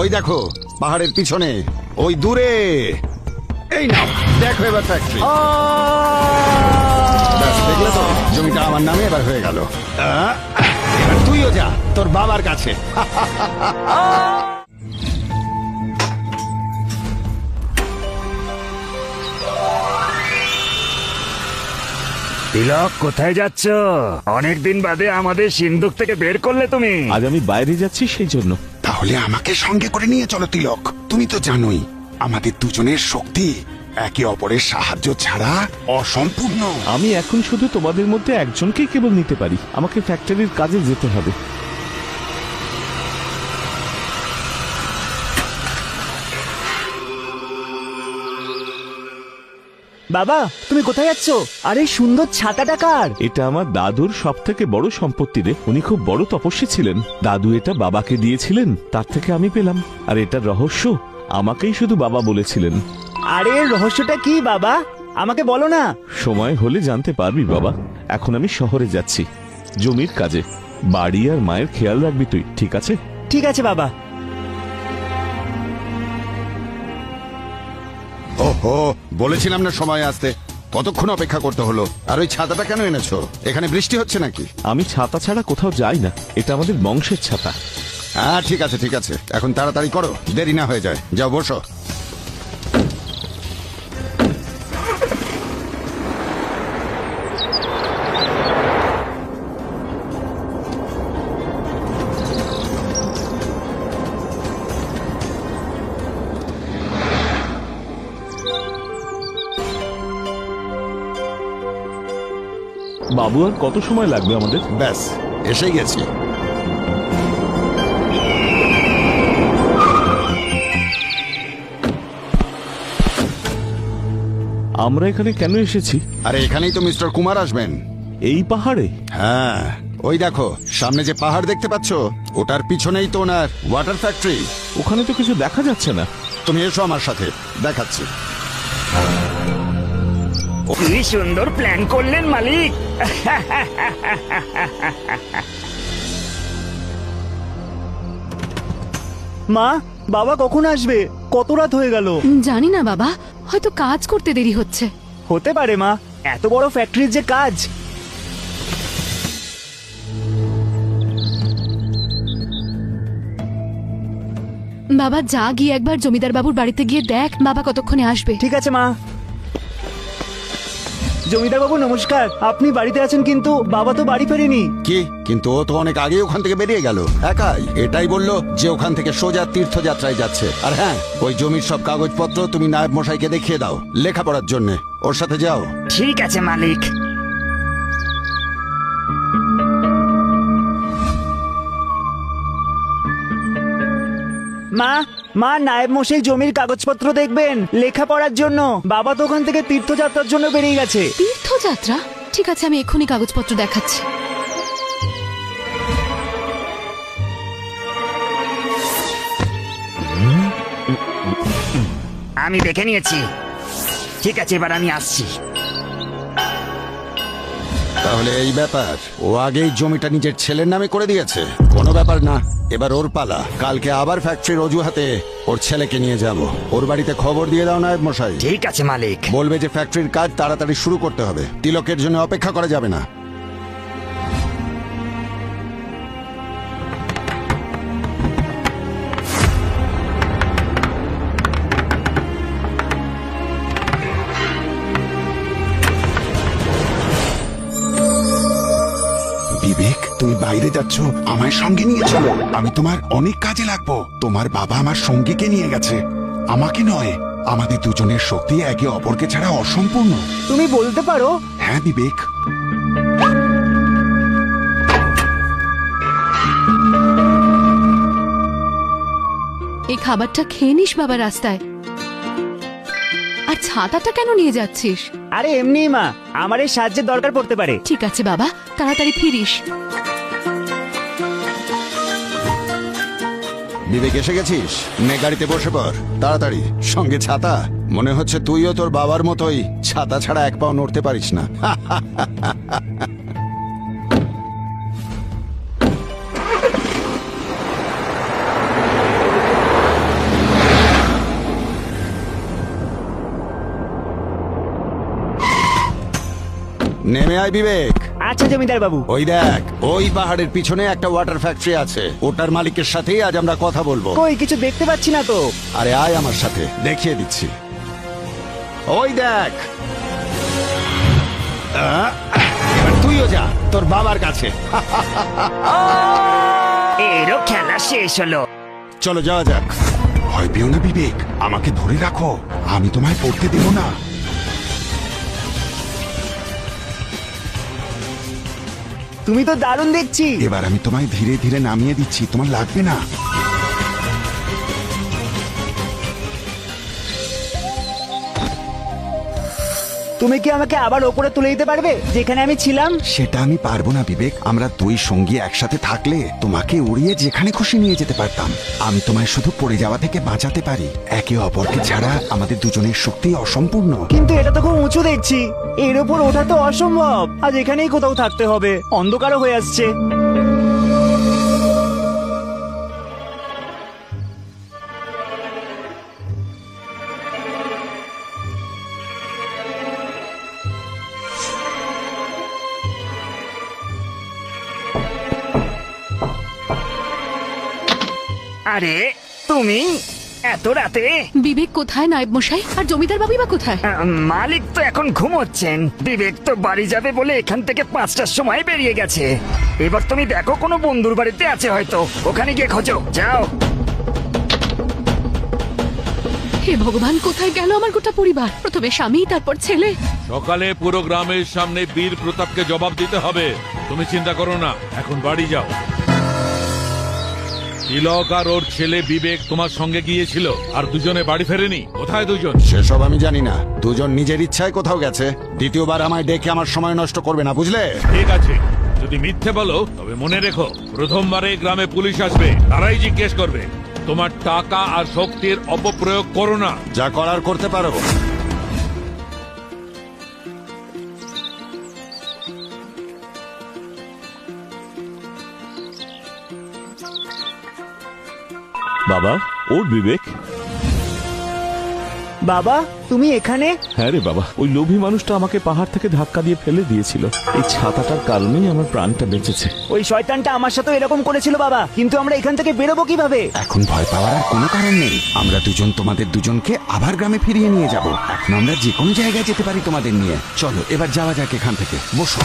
ওই দেখো পাহাড়ের পিছনে ওই দূরে। এই নাও দেখো এবার ফ্যাক্টরি। দেখলে তো জমিটা আমার নামে এবার হয়ে গেল। এবার তুইও যা তোর বাবার কাছে। তিলক, কোথায় যাচ্ছ? অনেকদিন বাদে আমাদের সিন্ধুক থেকে বের করলে তুমি। আজ আমি বাইরে যাচ্ছি সেই জন্য। তাহলে আমাকে সঙ্গে করে নিয়ে চলো তিলক। তুমি তো জানোই আমাদের দুজনের শক্তি একে অপরের সাহায্য ছাড়া অসম্পূর্ণ। আমি এখন শুধু তোমাদের মধ্যে একজনকেই কেবল নিতে পারি। আমাকে ফ্যাক্টরির কাজে যেতে হবে। বাবা, তুমি কোথায় যাচ্ছ? আরে সুন্দর ছাতাটা কার? এটা আমার দাদুর সব থেকে বড় সম্পত্তি রে। উনি খুব বড় তপস্বী ছিলেন। দাদু এটা বাবাকে দিয়েছিলেন, তার থেকে আমি পেলাম। আর এটার রহস্য আমাকেই শুধু বাবা বলেছিলেন। আরে রহস্যটা কি বাবা, আমাকে বলো না। সময় হলে জানতে পারবি বাবা। এখন আমি শহরে যাচ্ছি জমির কাজে। বাড়ি আর মায়ের খেয়াল রাখবি তুই, ঠিক আছে? ঠিক আছে বাবা। ওহো, বলেছিলাম না সময় আসতে। কতক্ষণ অপেক্ষা করতে হলো? আর ওই ছাতাটা কেন এনেছো? এখানে বৃষ্টি হচ্ছে নাকি? আমি ছাতা ছাড়া কোথাও যাই না। এটা আমাদের বংশের ছাতা। হ্যাঁ ঠিক আছে ঠিক আছে, এখন তাড়াতাড়ি করো, দেরি না হয়ে যায়। যাও বসো। বাবু, আর কত সময় লাগবে আমাদের? ব্যাস এসেই গেছি। আমরা এখানে কেন এসেছি? আরে এখানেই তো মিস্টার কুমার আসবেন। এই পাহাড়ে? হ্যাঁ, ওই দেখো সামনে যে পাহাড় দেখতে পাচ্ছ, ওটার পিছনেই তো ওনার ওয়াটার ফ্যাক্টরি। ওখানে তো কিছু দেখা যাচ্ছে না। তুমি এসো আমার সাথে, দেখাচ্ছি। কি সুন্দর প্ল্যান করলেন মালিক। মা, বাবা কখন আসবে? কত রাত হয়ে গেল। জানি না বাবা, হয়তো কাজ করতে দেরি হচ্ছে। হতে পারে মা, এত বড় ফ্যাক্টরির যে কাজ। বাবা যা, গিয়ে একবার জমিদার বাবুর বাড়িতে গিয়ে দেখ বাবা কতক্ষণে আসবে। ঠিক আছে মা। জমিদার বাবু নমস্কার, আপনি বাড়িতে আছেন কিন্তু বাবা তো বাড়ি ফেরেনি। কি? কিন্তু ও তো অনেক আগে ওখান থেকে বেরিয়ে গেল একাই। এটাই বললো যে ওখান থেকে সোজা তীর্থযাত্রায় যাচ্ছে। আর হ্যাঁ, ওই জমির সব কাগজপত্র তুমি নায়েব মশাইকে দেখিয়ে দাও লেখাপড়ার জন্য। ওর সাথে যাও। ঠিক আছে মালিক। মা, মা নায়েব মশাই জমির কাগজপত্র দেখবেন লেখাপড়ার জন্য। বাবা তো ওখান থেকে তীর্থযাত্রার জন্য বেরিয়ে গেছে। তীর্থযাত্রা? ঠিক আছে, আমি এক্ষুনি কাগজপত্র দেখাচ্ছি। আমি দেখে নিয়েছি। ঠিক আছে, এবার আমি আসছি। তাহলে এই ব্যাপার, ও আগেই জমিটা নিজের ছেলের নামে করে দিয়েছে। কোনো ব্যাপার না, এবার ওর পালা। কালকে আবার ফ্যাক্টরির অজুহাতে ওর ছেলেকে নিয়ে যাব। ওর বাড়িতে খবর দিয়ে দাও নায়েব মশাই। ঠিক আছে মালিক। বলবে যে ফ্যাক্টরির কাজ তাড়াতাড়ি শুরু করতে হবে, তিলকের জন্য অপেক্ষা করা যাবে না। বিবেক, তুমি বাইরে যাচ্ছ, আমায় সঙ্গে নিয়ে চলো। আমি তোমার অনেক কাজে লাগবো। তোমার বাবা আমার সঙ্গীকে নিয়ে গেছে, আমাকে নয়। আমাদের দুজনের শক্তি একে অপরকে ছাড়া অসম্পূর্ণ। তুমি বলতে পারো? হ্যাঁ বিবেক। এই খাবারটা খেয়ে নিস বাবা রাস্তায়। আর ছাতাটা কেন নিয়ে যাচ্ছিস? আরে এমনি মা, আমার এই সাহায্যের দরকার পড়তে পারে। ঠিক আছে বাবা, তাড়াতাড়ি ফিরিস। বিবেক এসে গেছিস? নে গাড়িতে বসে পড় তাড়াতাড়ি। সঙ্গে ছাতা? মনে হচ্ছে তুইও তোর বাবার মতোই ছাতা ছাড়া এক পাও নড়তে পারিস না। নেমে আয় বিবেক। আচ্ছা জমিদার বাবু। ওই দেখ, ওই পাহাড়ের পিছনে একটা ওয়াটার ফ্যাক্টরি আছে, ওটার মালিকের সাথেই আজ আমরা কথা বলবো। কই কিছু দেখতে পাচ্ছি না তো। আরে আয় আমার সাথে, দেখিয়ে দিচ্ছি। ওই দেখ, এবার তুইও যা তোর বাবার কাছে। এরও খেলা শেষ হলো। চলো যাওয়া যাক। ভয় পেও না বিবেক, আমাকে ধরে রাখো, আমি তোমায় পড়তে দেব না। তুমি তো দারুণ দেখছি। এবার আমি তোমায় ধীরে ধীরে নামিয়ে দিচ্ছি, তোমার লাগবে না। তুমি কি আমাকে আবার ওপরে তুলে দিতে পারবে যেখানে আমি ছিলাম? সেটা আমি পারবো না বিবেক, আমরা দুই সঙ্গী একসাথে থাকলে তোমাকে উড়িয়ে যেখানে খুশি নিয়ে যেতে পারতাম। আমি তোমায় শুধু পড়ে যাওয়া থেকে বাঁচাতে পারি, একে অপরকে ছাড়া আমাদের দুজনের শক্তি অসম্পূর্ণ। কিন্তু এটা তো খুব উঁচু দেখছি, এর উপর ওঠা তো অসম্ভব। আজ এখানেই কোথাও থাকতে হবে, অন্ধকারও হয়ে আসছে। আরে তুমি এত রাতে? বিবেক কোথায় নায়েব মশাই? আর জমিদার বাবুই বা কোথায়? মালিক তো এখন ঘুমোচ্ছেন, বিবেক তো বাড়ি যাবে বলে এখান থেকে 5টার সময় বেরিয়ে গেছে। এবার তুমি দেখো কোনো বন্ধুর বাড়িতে আছে হয়তো, ওখানে গিয়ে খোঁজো, যাও। হে ভগবান, কোথায় গেল আমার গোটা পরিবার? প্রথমে স্বামী, তারপর ছেলে। সকালে পুরো গ্রামের সামনে বীর প্রতাপকে জবাব দিতে হবে। তুমি চিন্তা করো না, এখন বাড়ি যাও। তিলক আর ওর ছেলে বিবেক তোমার সঙ্গে গিয়েছিল, আর দুজনে বাড়ি ফেরেনি। কোথায় দুজন? সেসব আমি জানি না, দুজন নিজের ইচ্ছায় কোথাও গেছে। দ্বিতীয়বার আমায় ডেকে আমার সময় নষ্ট করবে না, বুঝলে? ঠিক আছে, যদি মিথ্যে বলো তবে মনে রেখো, প্রথমবারে গ্রামে পুলিশ আসবে, তারাই জিজ্ঞেস করবে। তোমার টাকা আর শক্তির অপপ্রয়োগ করো না। যা করার করতে পারো। বাবা, ওর বিবেক। বাবা তুমি এখানে? হ্যাঁ রে বাবা, ওই লোভী মানুষটা আমাকে পাহাড় থেকে ধাক্কা দিয়ে ফেলে দিয়েছিল। এই ছাতাটার কারণেই আমার প্রাণটা বেঁচেছে। ওই শয়তানটা আমার সাথে এরকম করেছিল বাবা, কিন্তু আমরা এখান থেকে বেরোবো কিভাবে? এখন ভয় পাওয়ার আর কোনো কারণ নেই, আমরা দুজন তোমাদের দুজনকে আবার গ্রামে ফিরিয়ে নিয়ে যাব। এখন আমরা যে কোনো জায়গায় যেতে পারি তোমাদের নিয়ে। চলো এবার যাওয়া যাক এখান থেকে, বসো।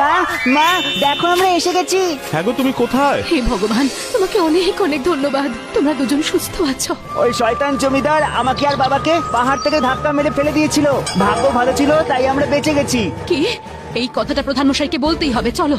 মা মা দেখো আমরা এসে গেছি। হ্যাঁ গো, তুমি কোথায়? হে ভগবান, তোমাকে অনেক অনেক ধন্যবাদ। তোমরা দুজন সুস্থ আছো। ওই শয়তান জমিদার আমাকে আর বাবাকে পাহাড় থেকে ধাক্কা মেরে ফেলে দিয়েছিল। ভাগ্য ভালো ছিল তাই আমরা বেঁচে গেছি। কি? এই কথাটা প্রধান মশাইকে বলতেই হবে, চলো।